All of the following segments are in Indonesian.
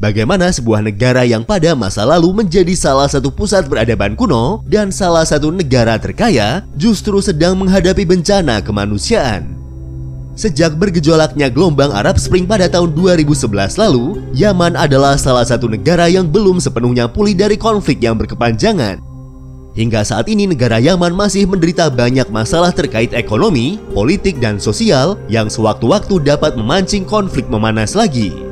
Bagaimana sebuah negara yang pada masa lalu menjadi salah satu pusat peradaban kuno dan salah satu negara terkaya justru sedang menghadapi bencana kemanusiaan. Sejak bergejolaknya gelombang Arab Spring pada tahun 2011 lalu, Yaman adalah salah satu negara yang belum sepenuhnya pulih dari konflik yang berkepanjangan. Hingga saat ini negara Yaman masih menderita banyak masalah terkait ekonomi, politik, dan sosial yang sewaktu-waktu dapat memancing konflik memanas lagi.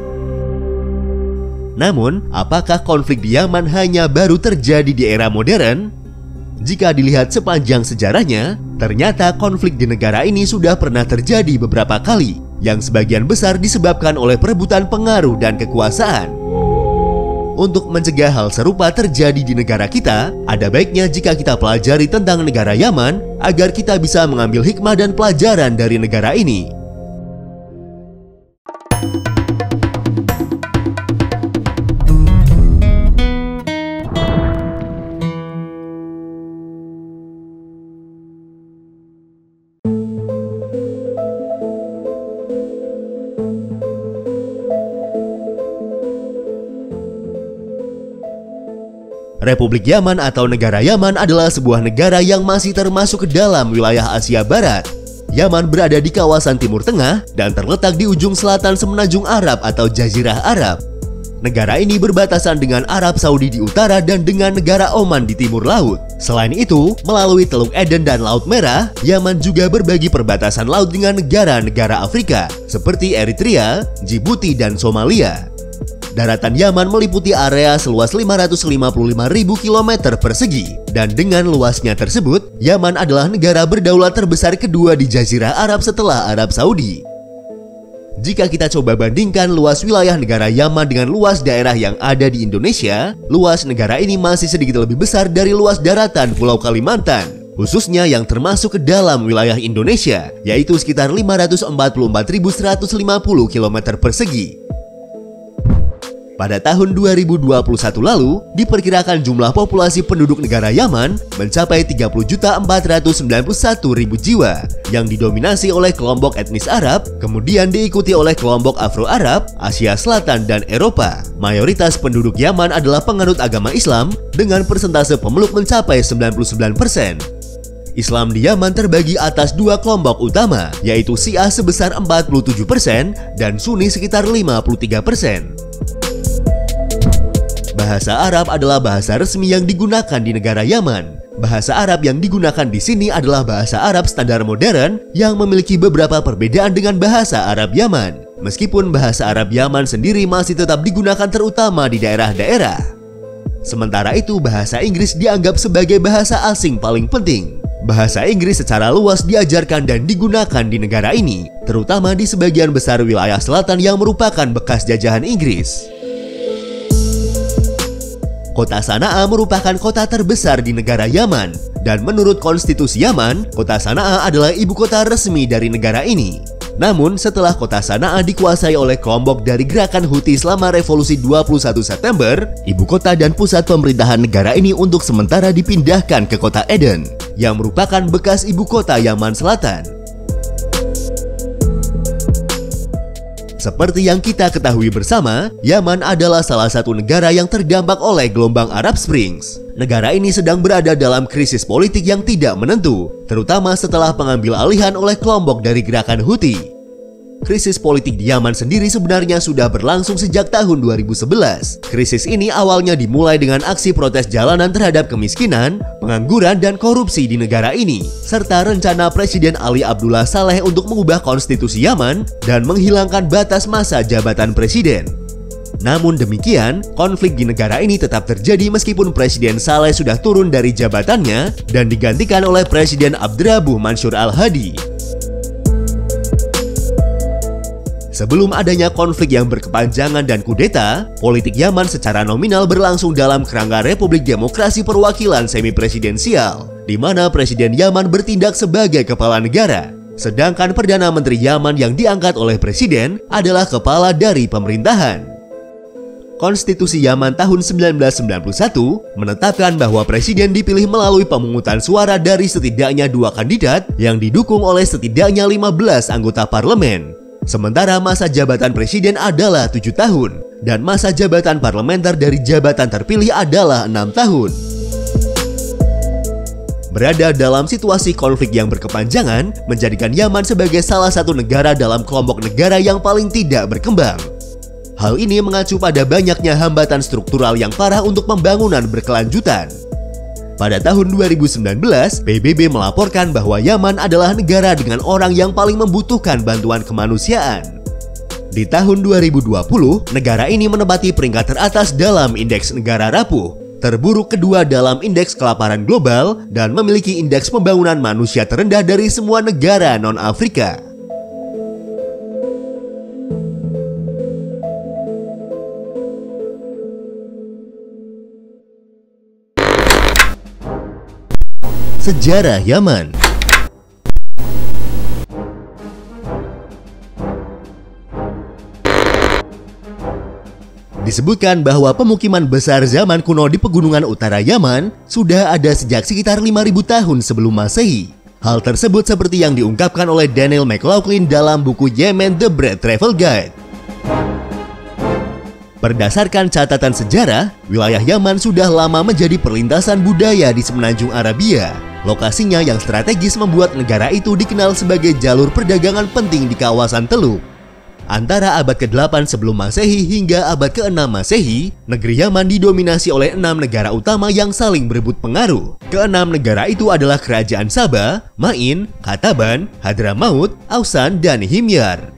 Namun, apakah konflik di Yaman hanya baru terjadi di era modern? Jika dilihat sepanjang sejarahnya, ternyata konflik di negara ini sudah pernah terjadi beberapa kali, yang sebagian besar disebabkan oleh perebutan pengaruh dan kekuasaan. Untuk mencegah hal serupa terjadi di negara kita, ada baiknya jika kita pelajari tentang negara Yaman agar kita bisa mengambil hikmah dan pelajaran dari negara ini. Republik Yaman atau negara Yaman adalah sebuah negara yang masih termasuk ke dalam wilayah Asia Barat. Yaman berada di kawasan Timur Tengah dan terletak di ujung selatan Semenanjung Arab atau Jazirah Arab. Negara ini berbatasan dengan Arab Saudi di utara dan dengan negara Oman di timur laut. Selain itu, melalui Teluk Aden dan Laut Merah, Yaman juga berbagi perbatasan laut dengan negara-negara Afrika seperti Eritrea, Djibouti, dan Somalia. Daratan Yaman meliputi area seluas 555.000 km persegi, dan dengan luasnya tersebut, Yaman adalah negara berdaulat terbesar kedua di Jazirah Arab setelah Arab Saudi. Jika kita coba bandingkan luas wilayah negara Yaman dengan luas daerah yang ada di Indonesia, luas negara ini masih sedikit lebih besar dari luas daratan Pulau Kalimantan, khususnya yang termasuk ke dalam wilayah Indonesia, yaitu sekitar 544.150 km persegi. Pada tahun 2021 lalu, diperkirakan jumlah populasi penduduk negara Yaman mencapai 30.491.000 jiwa, yang didominasi oleh kelompok etnis Arab, kemudian diikuti oleh kelompok Afro-Arab, Asia Selatan, dan Eropa. Mayoritas penduduk Yaman adalah penganut agama Islam dengan persentase pemeluk mencapai 99%. Islam di Yaman terbagi atas dua kelompok utama, yaitu Syiah sebesar 47% dan Sunni sekitar 53%. Bahasa Arab adalah bahasa resmi yang digunakan di negara Yaman. Bahasa Arab yang digunakan di sini adalah bahasa Arab standar modern yang memiliki beberapa perbedaan dengan bahasa Arab Yaman. Meskipun bahasa Arab Yaman sendiri masih tetap digunakan terutama di daerah-daerah. Sementara itu, bahasa Inggris dianggap sebagai bahasa asing paling penting. Bahasa Inggris secara luas diajarkan dan digunakan di negara ini, terutama di sebagian besar wilayah selatan yang merupakan bekas jajahan Inggris. Kota Sanaa merupakan kota terbesar di negara Yaman, dan menurut konstitusi Yaman, kota Sanaa adalah ibu kota resmi dari negara ini. Namun, setelah kota Sanaa dikuasai oleh kelompok dari gerakan Houthi selama revolusi 21 September, ibu kota dan pusat pemerintahan negara ini untuk sementara dipindahkan ke kota Aden, yang merupakan bekas ibu kota Yaman Selatan. Seperti yang kita ketahui bersama, Yaman adalah salah satu negara yang terdampak oleh gelombang Arab Springs. Negara ini sedang berada dalam krisis politik yang tidak menentu, terutama setelah pengambil alihan oleh kelompok dari gerakan Houthi. Krisis politik di Yaman sendiri sebenarnya sudah berlangsung sejak tahun 2011. Krisis ini awalnya dimulai dengan aksi protes jalanan terhadap kemiskinan, pengangguran, dan korupsi di negara ini, serta rencana Presiden Ali Abdullah Saleh untuk mengubah konstitusi Yaman dan menghilangkan batas masa jabatan presiden. Namun demikian, konflik di negara ini tetap terjadi meskipun Presiden Saleh sudah turun dari jabatannya dan digantikan oleh Presiden Abdrabbuh Mansur Al-Hadi. Sebelum adanya konflik yang berkepanjangan dan kudeta, politik Yaman secara nominal berlangsung dalam kerangka Republik Demokrasi Perwakilan Semi-Presidensial, di mana Presiden Yaman bertindak sebagai kepala negara, sedangkan Perdana Menteri Yaman yang diangkat oleh Presiden adalah kepala dari pemerintahan. Konstitusi Yaman tahun 1991 menetapkan bahwa Presiden dipilih melalui pemungutan suara dari setidaknya 2 kandidat yang didukung oleh setidaknya 15 anggota parlemen. Sementara masa jabatan presiden adalah 7 tahun dan masa jabatan parlementer dari jabatan terpilih adalah 6 tahun. Berada dalam situasi konflik yang berkepanjangan menjadikan Yaman sebagai salah satu negara dalam kelompok negara yang paling tidak berkembang. Hal ini mengacu pada banyaknya hambatan struktural yang parah untuk pembangunan berkelanjutan. Pada tahun 2019, PBB melaporkan bahwa Yaman adalah negara dengan orang yang paling membutuhkan bantuan kemanusiaan. Di tahun 2020, negara ini menempati peringkat teratas dalam indeks negara rapuh, terburuk kedua dalam indeks kelaparan global, dan memiliki indeks pembangunan manusia terendah dari semua negara non-Afrika. Sejarah Yaman. Disebutkan bahwa pemukiman besar zaman kuno di pegunungan utara Yaman sudah ada sejak sekitar 5.000 tahun sebelum Masehi. Hal tersebut seperti yang diungkapkan oleh Daniel McLaughlin dalam buku Yemen The Bread Travel Guide. Berdasarkan catatan sejarah, wilayah Yaman sudah lama menjadi perlintasan budaya di semenanjung Arabia. Lokasinya yang strategis membuat negara itu dikenal sebagai jalur perdagangan penting di kawasan Teluk. Antara abad ke-8 sebelum Masehi hingga abad ke-6 Masehi, negeri Yaman didominasi oleh 6 negara utama yang saling berebut pengaruh. Keenam negara itu adalah Kerajaan Saba, Ma'in, Kataban, Hadramaut, Ausan, dan Himyar.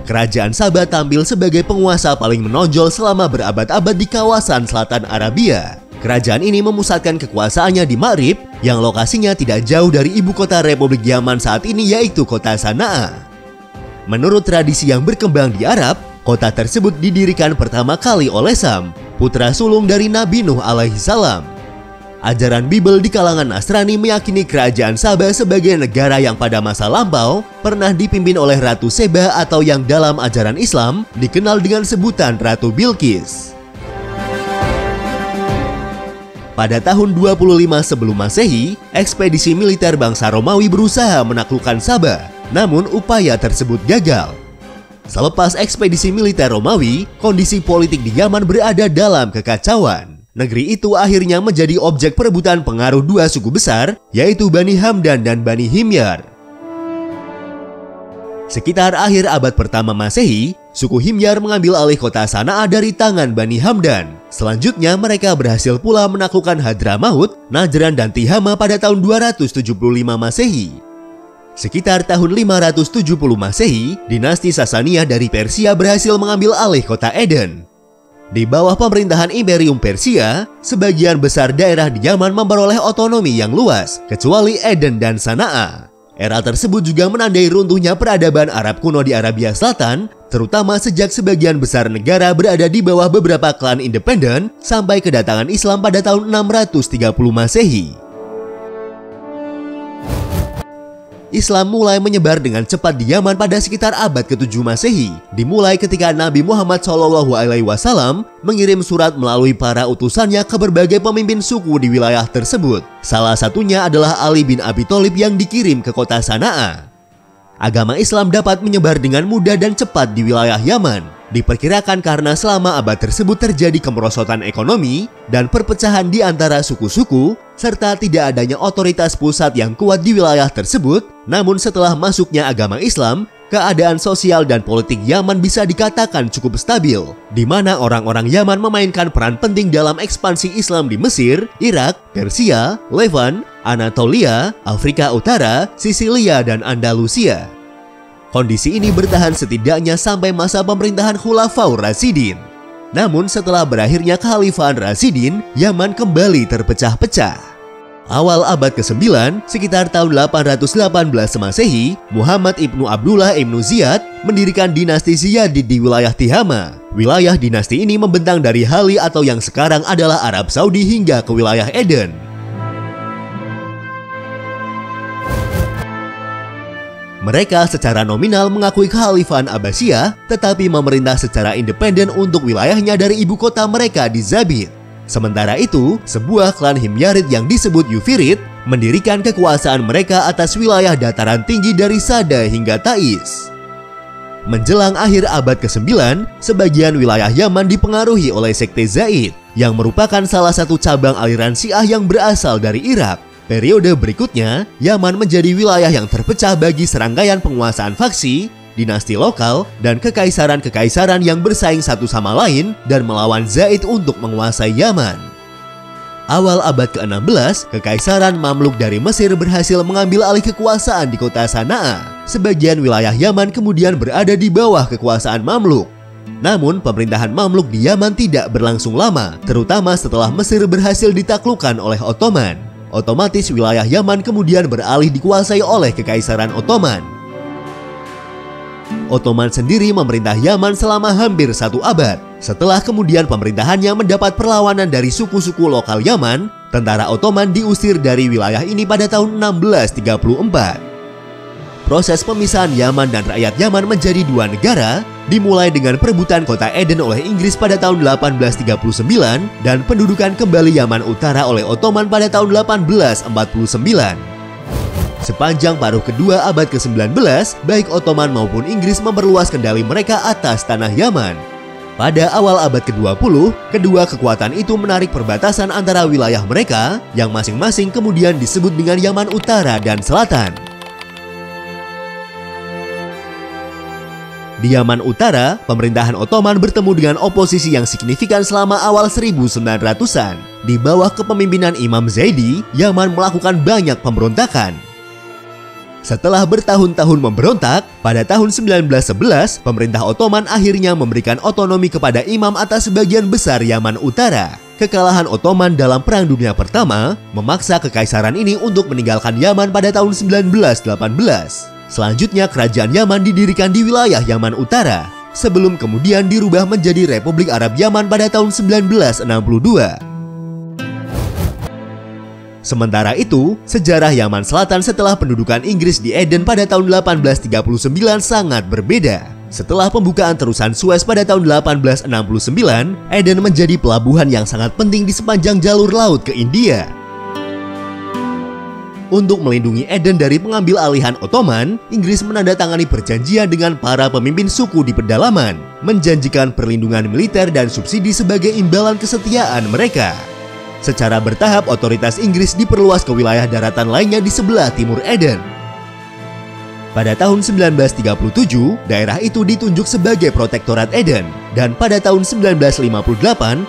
Kerajaan Saba tampil sebagai penguasa paling menonjol selama berabad-abad di kawasan selatan Arabia. Kerajaan ini memusatkan kekuasaannya di Ma'rib, yang lokasinya tidak jauh dari ibu kota Republik Yaman saat ini yaitu kota Sana'a. Menurut tradisi yang berkembang di Arab, kota tersebut didirikan pertama kali oleh Sam, putra sulung dari Nabi Nuh alaihi salam. Ajaran Bible di kalangan Nasrani meyakini kerajaan Saba sebagai negara yang pada masa lampau pernah dipimpin oleh Ratu Seba atau yang dalam ajaran Islam dikenal dengan sebutan Ratu Bilqis. Pada tahun 25 sebelum Masehi, ekspedisi militer bangsa Romawi berusaha menaklukkan Saba, namun upaya tersebut gagal. Selepas ekspedisi militer Romawi, kondisi politik di Yaman berada dalam kekacauan. Negeri itu akhirnya menjadi objek perebutan pengaruh dua suku besar, yaitu Bani Hamdan dan Bani Himyar. Sekitar akhir abad pertama Masehi, suku Himyar mengambil alih kota Sana'a dari tangan Bani Hamdan. Selanjutnya mereka berhasil pula menaklukkan Hadramaut, Najran, dan Tihama pada tahun 275 Masehi. Sekitar tahun 570 Masehi, dinasti Sasaniyah dari Persia berhasil mengambil alih kota Eden. Di bawah pemerintahan Imperium Persia, sebagian besar daerah di Yaman memperoleh otonomi yang luas, kecuali Eden dan Sana'a. Era tersebut juga menandai runtuhnya peradaban Arab kuno di Arabia Selatan, terutama sejak sebagian besar negara berada di bawah beberapa klan independen sampai kedatangan Islam pada tahun 630 Masehi. Islam mulai menyebar dengan cepat di Yaman pada sekitar abad ke-7 Masehi, dimulai ketika Nabi Muhammad SAW mengirim surat melalui para utusannya ke berbagai pemimpin suku di wilayah tersebut. Salah satunya adalah Ali bin Abi Thalib yang dikirim ke kota Sana'a. Agama Islam dapat menyebar dengan mudah dan cepat di wilayah Yaman. Diperkirakan karena selama abad tersebut terjadi kemerosotan ekonomi dan perpecahan di antara suku-suku, serta tidak adanya otoritas pusat yang kuat di wilayah tersebut. Namun setelah masuknya agama Islam, keadaan sosial dan politik Yaman bisa dikatakan cukup stabil, di mana orang-orang Yaman memainkan peran penting dalam ekspansi Islam di Mesir, Irak, Persia, Levant, Anatolia, Afrika Utara, Sisilia, dan Andalusia. Kondisi ini bertahan setidaknya sampai masa pemerintahan Khulafaur Rasyidin. Namun setelah berakhirnya kekhalifahan Rasyidin, Yaman kembali terpecah-pecah. Awal abad ke-9, sekitar tahun 818 Masehi, Muhammad ibnu Abdullah ibnu Ziyad mendirikan dinasti Ziyadid di wilayah Tihama. Wilayah dinasti ini membentang dari Hali atau yang sekarang adalah Arab Saudi hingga ke wilayah Eden. Mereka secara nominal mengakui kekhalifahan Abbasiyah, tetapi memerintah secara independen untuk wilayahnya dari ibu kota mereka di Zabid. Sementara itu, sebuah klan Himyarid yang disebut Yufirid mendirikan kekuasaan mereka atas wilayah dataran tinggi dari Sada hingga Taiz. Menjelang akhir abad ke-9, sebagian wilayah Yaman dipengaruhi oleh sekte Zaid yang merupakan salah satu cabang aliran Syiah yang berasal dari Irak. Periode berikutnya, Yaman menjadi wilayah yang terpecah bagi serangkaian penguasaan faksi, dinasti lokal, dan kekaisaran-kekaisaran yang bersaing satu sama lain dan melawan Zaid untuk menguasai Yaman. Awal abad ke-16, Kekaisaran Mamluk dari Mesir berhasil mengambil alih kekuasaan di kota Sanaa. Sebagian wilayah Yaman kemudian berada di bawah kekuasaan Mamluk. Namun, pemerintahan Mamluk di Yaman tidak berlangsung lama, terutama setelah Mesir berhasil ditaklukkan oleh Ottoman. Otomatis wilayah Yaman kemudian beralih dikuasai oleh Kekaisaran Ottoman. Ottoman sendiri memerintah Yaman selama hampir 1 abad. Setelah kemudian pemerintahannya mendapat perlawanan dari suku-suku lokal Yaman, tentara Ottoman diusir dari wilayah ini pada tahun 1634. Proses pemisahan Yaman dan rakyat Yaman menjadi 2 negara dimulai dengan perebutan kota Aden oleh Inggris pada tahun 1839 dan pendudukan kembali Yaman Utara oleh Ottoman pada tahun 1849. Sepanjang paruh kedua abad ke-19, baik Ottoman maupun Inggris memperluas kendali mereka atas tanah Yaman. Pada awal abad ke-20, kedua kekuatan itu menarik perbatasan antara wilayah mereka, yang masing-masing kemudian disebut dengan Yaman Utara dan Selatan. Di Yaman Utara, pemerintahan Ottoman bertemu dengan oposisi yang signifikan selama awal 1900-an. Di bawah kepemimpinan Imam Zaidi, Yaman melakukan banyak pemberontakan. Setelah bertahun-tahun memberontak, pada tahun 1911, pemerintah Ottoman akhirnya memberikan otonomi kepada imam atas sebagian besar Yaman Utara. Kekalahan Ottoman dalam Perang Dunia Pertama memaksa kekaisaran ini untuk meninggalkan Yaman pada tahun 1918. Selanjutnya, kerajaan Yaman didirikan di wilayah Yaman Utara, sebelum kemudian dirubah menjadi Republik Arab Yaman pada tahun 1962. Sementara itu, sejarah Yaman Selatan setelah pendudukan Inggris di Aden pada tahun 1839 sangat berbeda. Setelah pembukaan terusan Suez pada tahun 1869, Aden menjadi pelabuhan yang sangat penting di sepanjang jalur laut ke India. Untuk melindungi Aden dari pengambil alihan Ottoman, Inggris menandatangani perjanjian dengan para pemimpin suku di pedalaman, menjanjikan perlindungan militer dan subsidi sebagai imbalan kesetiaan mereka. Secara bertahap, otoritas Inggris diperluas ke wilayah daratan lainnya di sebelah timur Aden. Pada tahun 1937, daerah itu ditunjuk sebagai Protektorat Aden, dan pada tahun 1958,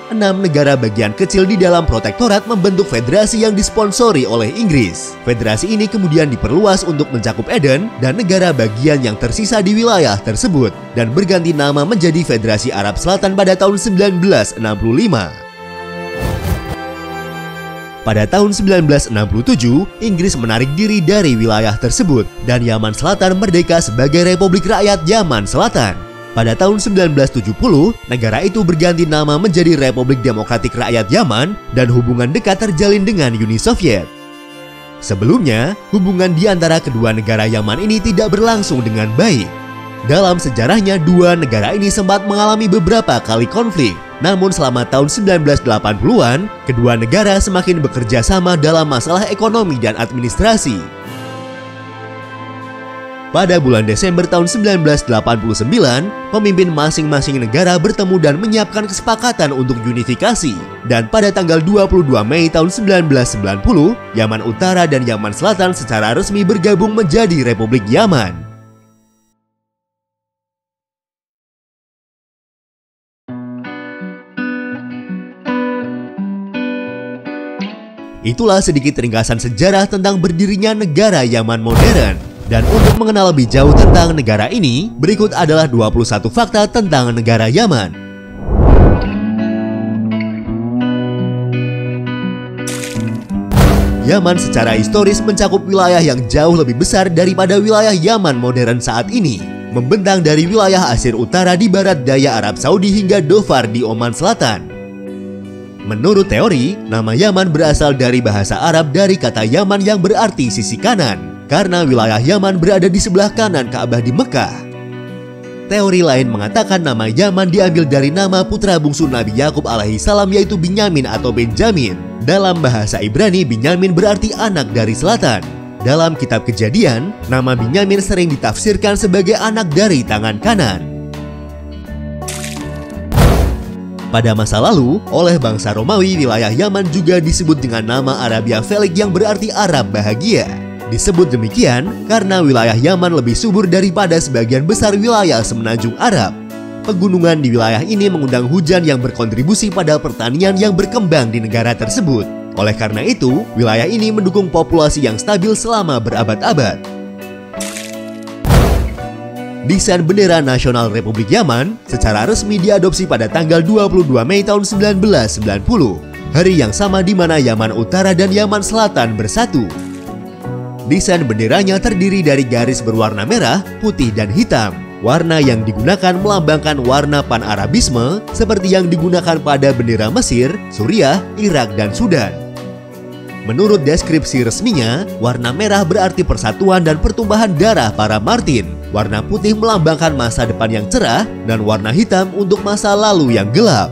6 negara bagian kecil di dalam protektorat membentuk federasi yang disponsori oleh Inggris. Federasi ini kemudian diperluas untuk mencakup Aden dan negara bagian yang tersisa di wilayah tersebut, dan berganti nama menjadi Federasi Arab Selatan pada tahun 1965. Pada tahun 1967, Inggris menarik diri dari wilayah tersebut dan Yaman Selatan merdeka sebagai Republik Rakyat Yaman Selatan. Pada tahun 1970, negara itu berganti nama menjadi Republik Demokratik Rakyat Yaman dan hubungan dekat terjalin dengan Uni Soviet. Sebelumnya, hubungan di antara kedua negara Yaman ini tidak berlangsung dengan baik. Dalam sejarahnya, dua negara ini sempat mengalami beberapa kali konflik. Namun selama tahun 1980-an, kedua negara semakin bekerja sama dalam masalah ekonomi dan administrasi. Pada bulan Desember tahun 1989, pemimpin masing-masing negara bertemu dan menyiapkan kesepakatan untuk unifikasi. Dan pada tanggal 22 Mei tahun 1990, Yaman Utara dan Yaman Selatan secara resmi bergabung menjadi Republik Yaman. Itulah sedikit ringkasan sejarah tentang berdirinya negara Yaman modern. Dan untuk mengenal lebih jauh tentang negara ini, berikut adalah 21 fakta tentang negara Yaman. Yaman secara historis mencakup wilayah yang jauh lebih besar daripada wilayah Yaman modern saat ini. Membentang dari wilayah Asir Utara di barat daya Arab Saudi hingga Dhofar di Oman Selatan. Menurut teori, nama Yaman berasal dari bahasa Arab dari kata Yaman yang berarti sisi kanan, karena wilayah Yaman berada di sebelah kanan Ka'bah di Mekah. Teori lain mengatakan nama Yaman diambil dari nama putra bungsu Nabi Yakub alaihi salam, yaitu Binyamin atau Benjamin. Dalam bahasa Ibrani, Binyamin berarti anak dari selatan. Dalam kitab Kejadian, nama Binyamin sering ditafsirkan sebagai anak dari tangan kanan. Pada masa lalu, oleh bangsa Romawi, wilayah Yaman juga disebut dengan nama Arabia Felix yang berarti Arab bahagia. Disebut demikian karena wilayah Yaman lebih subur daripada sebagian besar wilayah semenanjung Arab. Pegunungan di wilayah ini mengundang hujan yang berkontribusi pada pertanian yang berkembang di negara tersebut. Oleh karena itu, wilayah ini mendukung populasi yang stabil selama berabad-abad. Desain bendera nasional Republik Yaman secara resmi diadopsi pada tanggal 22 Mei tahun 1990, hari yang sama di mana Yaman Utara dan Yaman Selatan bersatu. Desain benderanya terdiri dari garis berwarna merah, putih, dan hitam. Warna yang digunakan melambangkan warna pan-Arabisme seperti yang digunakan pada bendera Mesir, Suriah, Irak, dan Sudan. Menurut deskripsi resminya, warna merah berarti persatuan dan pertumbuhan darah para martir. Warna putih melambangkan masa depan yang cerah, dan warna hitam untuk masa lalu yang gelap.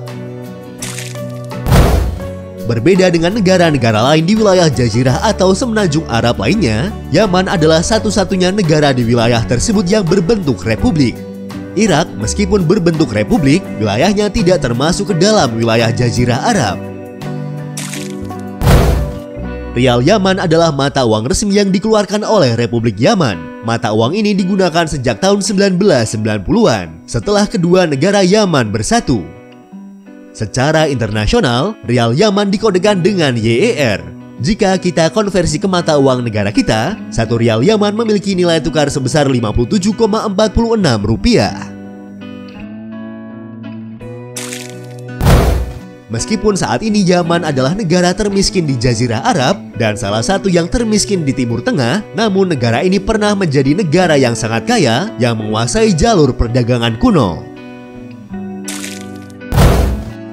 Berbeda dengan negara-negara lain di wilayah Jazirah atau Semenanjung Arab lainnya, Yaman adalah satu-satunya negara di wilayah tersebut yang berbentuk republik. Irak, meskipun berbentuk republik, wilayahnya tidak termasuk ke dalam wilayah Jazirah Arab. Rial Yaman adalah mata uang resmi yang dikeluarkan oleh Republik Yaman. Mata uang ini digunakan sejak tahun 1990-an, setelah kedua negara Yaman bersatu. Secara internasional, Rial Yaman dikodekan dengan YER. Jika kita konversi ke mata uang negara kita, 1 Rial Yaman memiliki nilai tukar sebesar 57,46 rupiah. Meskipun saat ini Yaman adalah negara termiskin di Jazirah Arab dan salah satu yang termiskin di Timur Tengah, namun negara ini pernah menjadi negara yang sangat kaya yang menguasai jalur perdagangan kuno.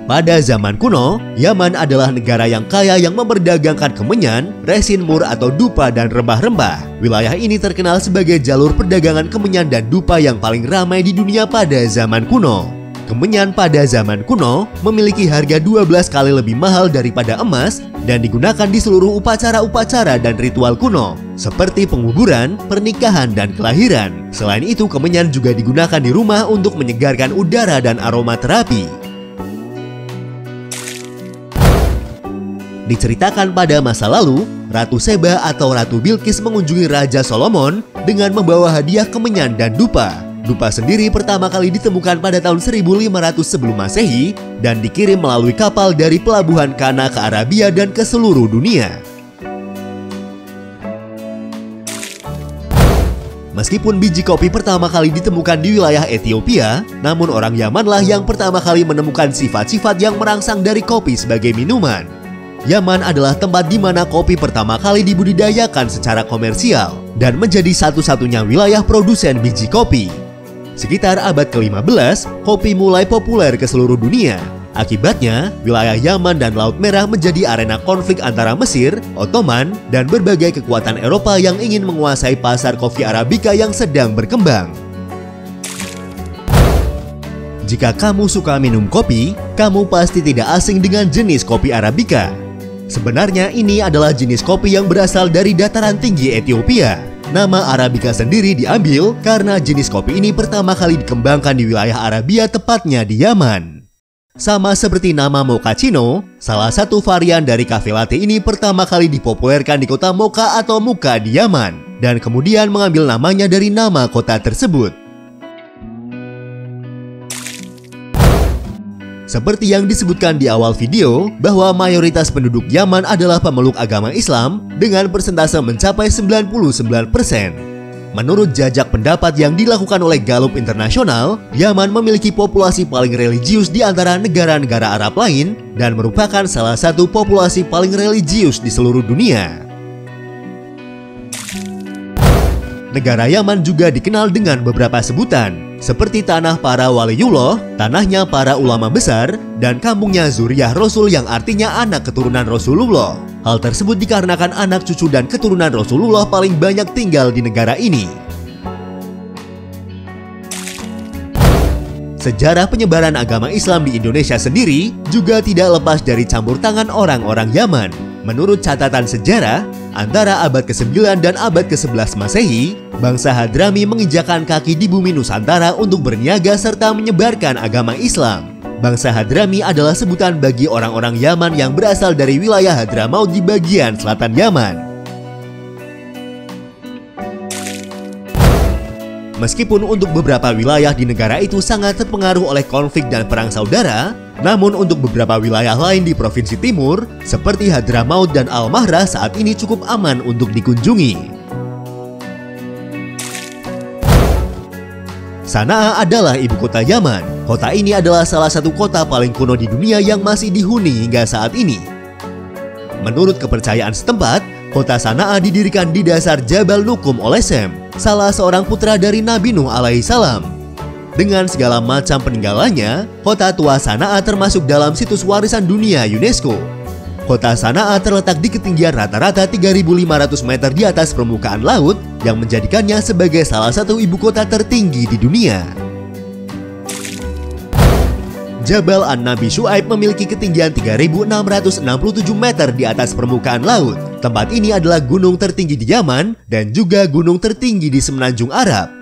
Pada zaman kuno, Yaman adalah negara yang kaya yang memperdagangkan kemenyan, resin mur atau dupa, dan rempah-rempah. Wilayah ini terkenal sebagai jalur perdagangan kemenyan dan dupa yang paling ramai di dunia pada zaman kuno. Kemenyan pada zaman kuno memiliki harga 12 kali lebih mahal daripada emas dan digunakan di seluruh upacara-upacara dan ritual kuno, seperti penguburan, pernikahan, dan kelahiran. Selain itu, kemenyan juga digunakan di rumah untuk menyegarkan udara dan aromaterapi. Diceritakan pada masa lalu, Ratu Seba atau Ratu Bilqis mengunjungi Raja Solomon dengan membawa hadiah kemenyan dan dupa. Dupa sendiri pertama kali ditemukan pada tahun 1500 sebelum Masehi dan dikirim melalui kapal dari pelabuhan Kana ke Arabia dan ke seluruh dunia. Meskipun biji kopi pertama kali ditemukan di wilayah Ethiopia, namun orang Yamanlah yang pertama kali menemukan sifat-sifat yang merangsang dari kopi sebagai minuman. Yaman adalah tempat di mana kopi pertama kali dibudidayakan secara komersial dan menjadi satu-satunya wilayah produsen biji kopi. Sekitar abad ke-15, kopi mulai populer ke seluruh dunia. Akibatnya, wilayah Yaman dan Laut Merah menjadi arena konflik antara Mesir, Ottoman, dan berbagai kekuatan Eropa yang ingin menguasai pasar kopi Arabica yang sedang berkembang. Jika kamu suka minum kopi, kamu pasti tidak asing dengan jenis kopi Arabica. Sebenarnya ini adalah jenis kopi yang berasal dari dataran tinggi Ethiopia. Nama Arabica sendiri diambil karena jenis kopi ini pertama kali dikembangkan di wilayah Arabia, tepatnya di Yaman. Sama seperti nama mochaccino, salah satu varian dari cafe latte ini pertama kali dipopulerkan di kota Mocha atau Muka di Yaman, dan kemudian mengambil namanya dari nama kota tersebut. Seperti yang disebutkan di awal video, bahwa mayoritas penduduk Yaman adalah pemeluk agama Islam dengan persentase mencapai 99%. Menurut jajak pendapat yang dilakukan oleh Gallup Internasional, Yaman memiliki populasi paling religius di antara negara-negara Arab lain dan merupakan salah satu populasi paling religius di seluruh dunia. Negara Yaman juga dikenal dengan beberapa sebutan, seperti tanah para waliullah, tanahnya para ulama besar, dan kampungnya Zuriyah Rasul yang artinya anak keturunan Rasulullah. Hal tersebut dikarenakan anak cucu dan keturunan Rasulullah paling banyak tinggal di negara ini. Sejarah penyebaran agama Islam di Indonesia sendiri juga tidak lepas dari campur tangan orang-orang Yaman. Menurut catatan sejarah, antara abad ke-9 dan abad ke-11 Masehi, bangsa Hadrami menginjakan kaki di bumi Nusantara untuk berniaga serta menyebarkan agama Islam. Bangsa Hadrami adalah sebutan bagi orang-orang Yaman yang berasal dari wilayah Hadramaut di bagian selatan Yaman. Meskipun untuk beberapa wilayah di negara itu sangat terpengaruh oleh konflik dan perang saudara, namun untuk beberapa wilayah lain di Provinsi Timur, seperti Hadramaut dan Al-Mahra saat ini cukup aman untuk dikunjungi. Sana'a adalah ibu kota Yaman. Kota ini adalah salah satu kota paling kuno di dunia yang masih dihuni hingga saat ini. Menurut kepercayaan setempat, kota Sana'a didirikan di dasar Jabal Nukum oleh Sem, salah seorang putra dari Nabi Nuh alaihi salam. Dengan segala macam peninggalannya, kota tua Sana'a termasuk dalam situs warisan dunia UNESCO. Kota Sana'a terletak di ketinggian rata-rata 3.500 meter di atas permukaan laut yang menjadikannya sebagai salah satu ibu kota tertinggi di dunia. Jabal An-Nabi Syu'aib memiliki ketinggian 3.667 meter di atas permukaan laut. Tempat ini adalah gunung tertinggi di Yaman dan juga gunung tertinggi di Semenanjung Arab.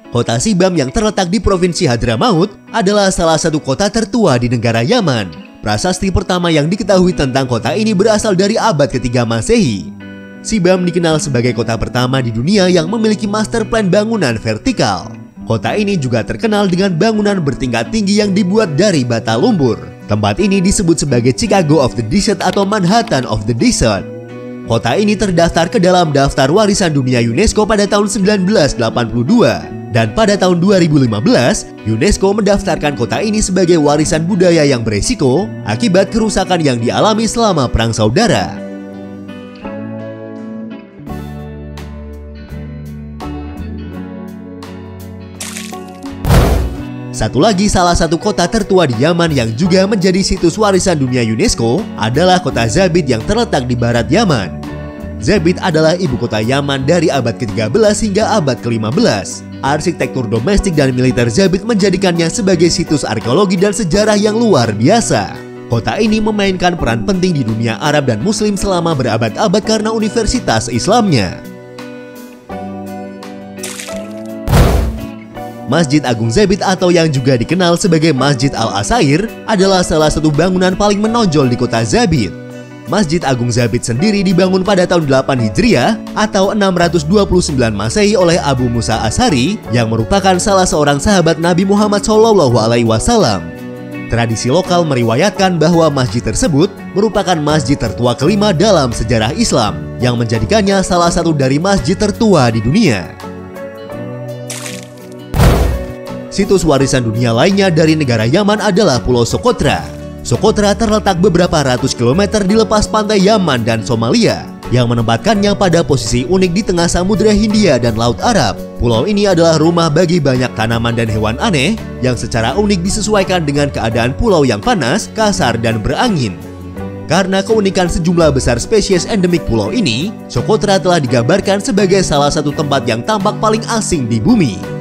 Kota Sibam yang terletak di Provinsi Hadramaut adalah salah satu kota tertua di negara Yaman. Prasasti pertama yang diketahui tentang kota ini berasal dari abad ke-3 Masehi. Sibam dikenal sebagai kota pertama di dunia yang memiliki master plan bangunan vertikal. Kota ini juga terkenal dengan bangunan bertingkat tinggi yang dibuat dari bata lumpur. Tempat ini disebut sebagai Chicago of the Desert atau Manhattan of the Desert. Kota ini terdaftar ke dalam daftar warisan dunia UNESCO pada tahun 1982. Dan pada tahun 2015, UNESCO mendaftarkan kota ini sebagai warisan budaya yang beresiko akibat kerusakan yang dialami selama Perang Saudara. Satu lagi salah satu kota tertua di Yaman yang juga menjadi situs warisan dunia UNESCO adalah kota Zabid yang terletak di barat Yaman. Zabid adalah ibu kota Yaman dari abad ke-13 hingga abad ke-15. Arsitektur domestik dan militer Zabid menjadikannya sebagai situs arkeologi dan sejarah yang luar biasa. Kota ini memainkan peran penting di dunia Arab dan Muslim selama berabad-abad karena universitas Islamnya. Masjid Agung Zabid atau yang juga dikenal sebagai Masjid Al-Asair adalah salah satu bangunan paling menonjol di kota Zabid. Masjid Agung Zabid sendiri dibangun pada tahun 8 Hijriah atau 629 Masehi oleh Abu Musa Ash'ari yang merupakan salah seorang sahabat Nabi Muhammad SAW. Tradisi lokal meriwayatkan bahwa masjid tersebut merupakan masjid tertua kelima dalam sejarah Islam yang menjadikannya salah satu dari masjid tertua di dunia. Situs warisan dunia lainnya dari negara Yaman adalah Pulau Socotra. Socotra terletak beberapa ratus kilometer di lepas pantai Yaman dan Somalia, yang menempatkannya pada posisi unik di tengah Samudra Hindia dan Laut Arab. Pulau ini adalah rumah bagi banyak tanaman dan hewan aneh yang secara unik disesuaikan dengan keadaan pulau yang panas, kasar, dan berangin. Karena keunikan sejumlah besar spesies endemik pulau ini, Socotra telah digambarkan sebagai salah satu tempat yang tampak paling asing di bumi.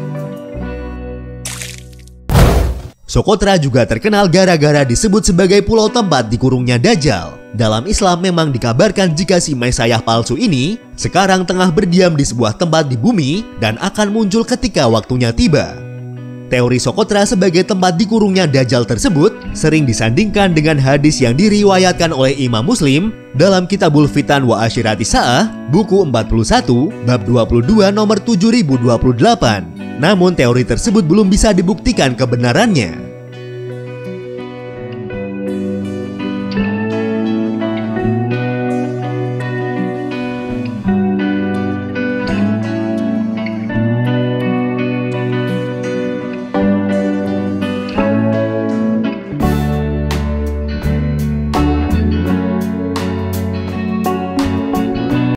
Socotra juga terkenal gara-gara disebut sebagai pulau tempat dikurungnya Dajjal. Dalam Islam memang dikabarkan jika si Mesias palsu ini sekarang tengah berdiam di sebuah tempat di bumi dan akan muncul ketika waktunya tiba. Teori Socotra sebagai tempat dikurungnya Dajjal tersebut sering disandingkan dengan hadis yang diriwayatkan oleh Imam Muslim dalam Kitabul Fitan wa Ashirati Sa'ah, buku 41, bab 22 nomor 7028. Namun teori tersebut belum bisa dibuktikan kebenarannya.